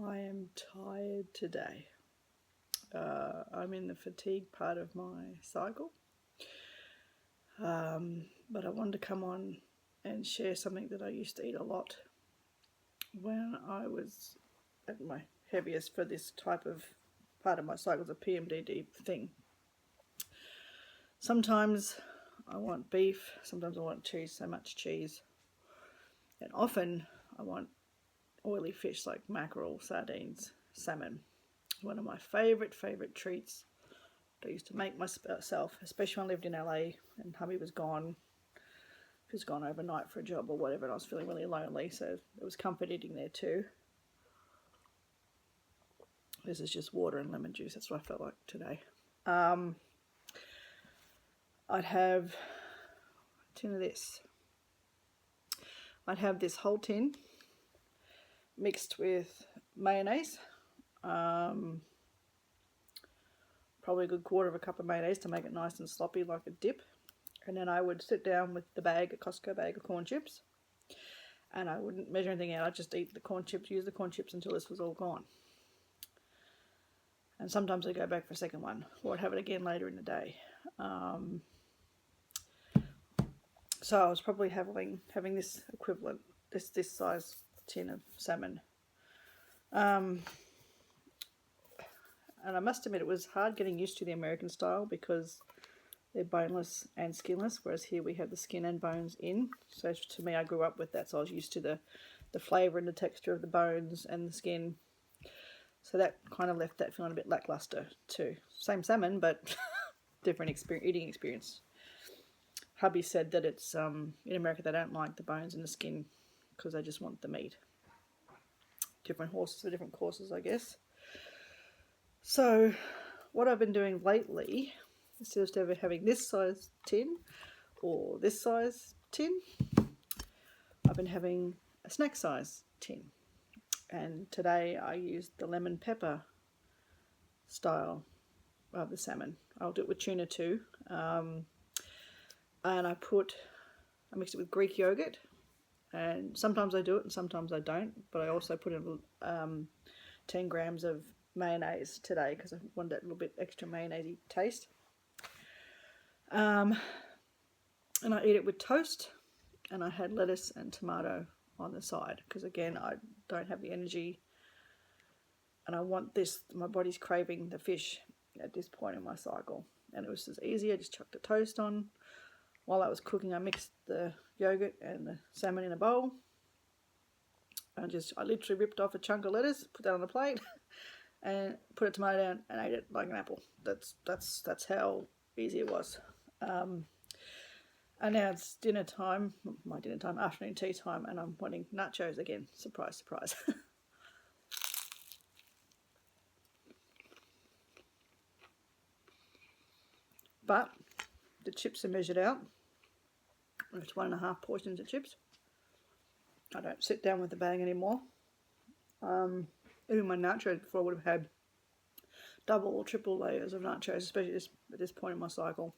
I am tired today. I'm in the fatigue part of my cycle, but I wanted to come on and share something that I used to eat a lot when I was at my heaviest for this type of part of my cycle, the PMDD thing. Sometimes I want beef, sometimes I want cheese, so much cheese, and often I want oily fish like mackerel, sardines, salmon. One of my favourite treats that I used to make myself, especially when I lived in LA and hubby was gone. He was gone overnight for a job or whatever, and I was feeling really lonely, so it was comfort eating there too. This is just water and lemon juice. That's what I felt like today. I'd have a tin of this. I'd have this whole tin mixed with mayonnaise, probably a good quarter of a cup of mayonnaise to make it nice and sloppy like a dip. And then I would sit down with the bag, a Costco bag of corn chips, and I wouldn't measure anything out. I'd just eat the corn chips, use the corn chips until this was all gone. And sometimes I'd go back for a second one, or I'd have it again later in the day. So I was probably having this equivalent, this size tin of salmon. And I must admit it was hard getting used to the American style because they're boneless and skinless, whereas here we have the skin and bones in. So to me, I grew up with that, so I was used to the flavour and the texture of the bones and the skin. So that kind of left that feeling a bit lackluster too. Same salmon, but different eating experience. Hubby said that it's in America they don't like the bones and the skin because they just want the meat. Different horses for different courses, I guess. So what I've been doing lately, instead of having this size tin or this size tin, I've been having a snack size tin. And today I used the lemon pepper style of the salmon. I'll do it with tuna too. And I mixed it with Greek yogurt, and sometimes I do it and sometimes I don't, but I also put in 10 grams of mayonnaise today because I wanted that little bit extra mayonnaise-y taste. And I eat it with toast, and I had lettuce and tomato on the side because again I don't have the energy and I want this, my body's craving the fish at this point in my cycle, and it was just easy. I just chucked the toast on. While I was cooking, I mixed the yogurt and the salmon in a bowl. I literally ripped off a chunk of lettuce, put that on a plate, and put a tomato down and ate it like an apple. That's how easy it was. And now it's dinner time, afternoon tea time, and I'm wanting nachos again. Surprise, surprise. But the chips are measured out. It's 1.5 portions of chips. I don't sit down with the bag anymore. Even my nachos before I would have had double or triple layers of nachos, especially at this point in my cycle.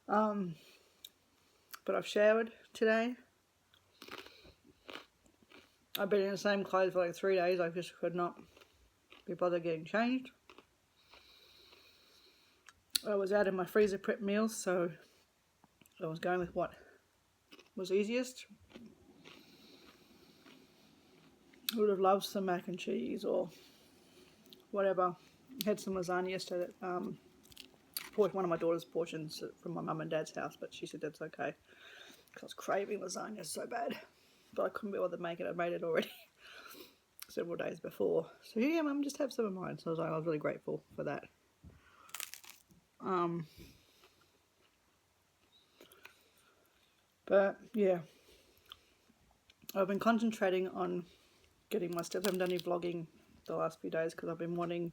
But I've showered today. I've been in the same clothes for like 3 days. I just could not be bothered getting changed. I was out of my freezer prep meals, so I was going with what was easiest. I would have loved some mac and cheese or whatever. I had some lasagna yesterday, one of my daughter's portions from my mum and dad's house, but she said that's okay because I was craving lasagna so bad, but I couldn't be bothered to make it. I made it already several days before. So yeah, mum, just have some of mine. So I was really grateful for that. But yeah, I've been concentrating on getting my steps. I haven't done any vlogging the last few days because I've been wanting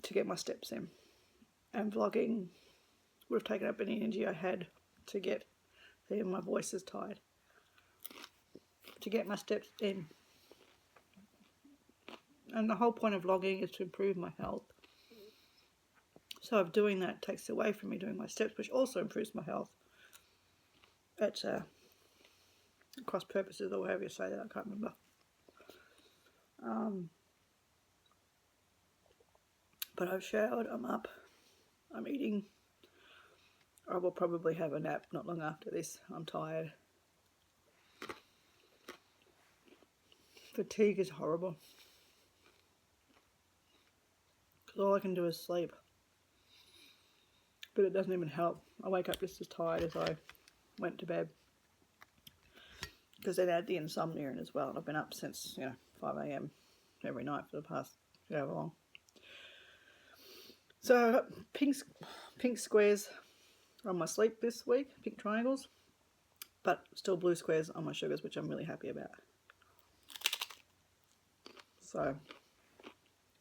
to get my steps in, and vlogging would have taken up any energy I had to get there. My voice is tired to get my steps in, and the whole point of vlogging is to improve my health. So if doing that takes away from me doing my steps, which also improves my health, it's cross purposes or however you say that, I can't remember. But I've showered, I'm up, I'm eating. I will probably have a nap not long after this. I'm tired. Fatigue is horrible. Because all I can do is sleep. But it doesn't even help. I wake up just as tired as I went to bed. Because then add the insomnia in as well. And I've been up since, 5 a.m. every night for the past however long. So I've got pink squares on my sleep this week, pink triangles. But still blue squares on my sugars, which I'm really happy about. So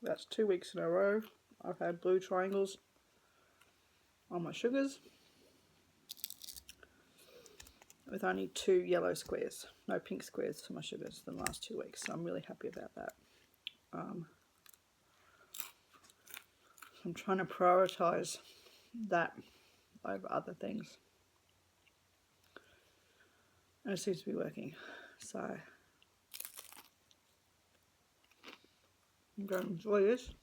that's 2 weeks in a row I've had blue triangles on my sugars with only 2 yellow squares, no pink squares for my sugars in the last 2 weeks. So I'm really happy about that. I'm trying to prioritize that over other things. And it seems to be working. So I'm going to enjoy this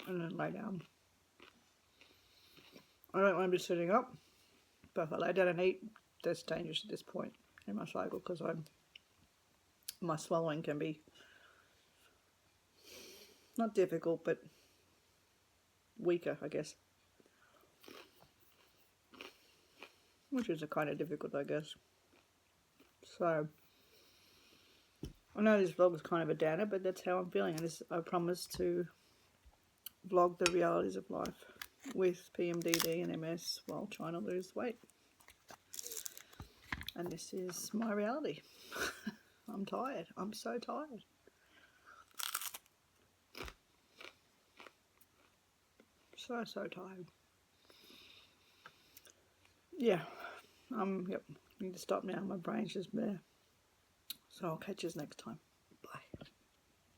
and then lay down. I don't want to be sitting up, but if I lay down and eat, that's dangerous at this point in my cycle because my swallowing can be not difficult, but weaker, I guess. Which is a kind of difficult, I guess. So I know this vlog is kind of a downer, but that's how I'm feeling. And I promise to vlog the realities of life with PMDD and MS while trying to lose weight. And this is my reality. I'm tired. I'm so tired. So tired. Yeah. Yep. I need to stop now. My brain's just there. So I'll catch you next time.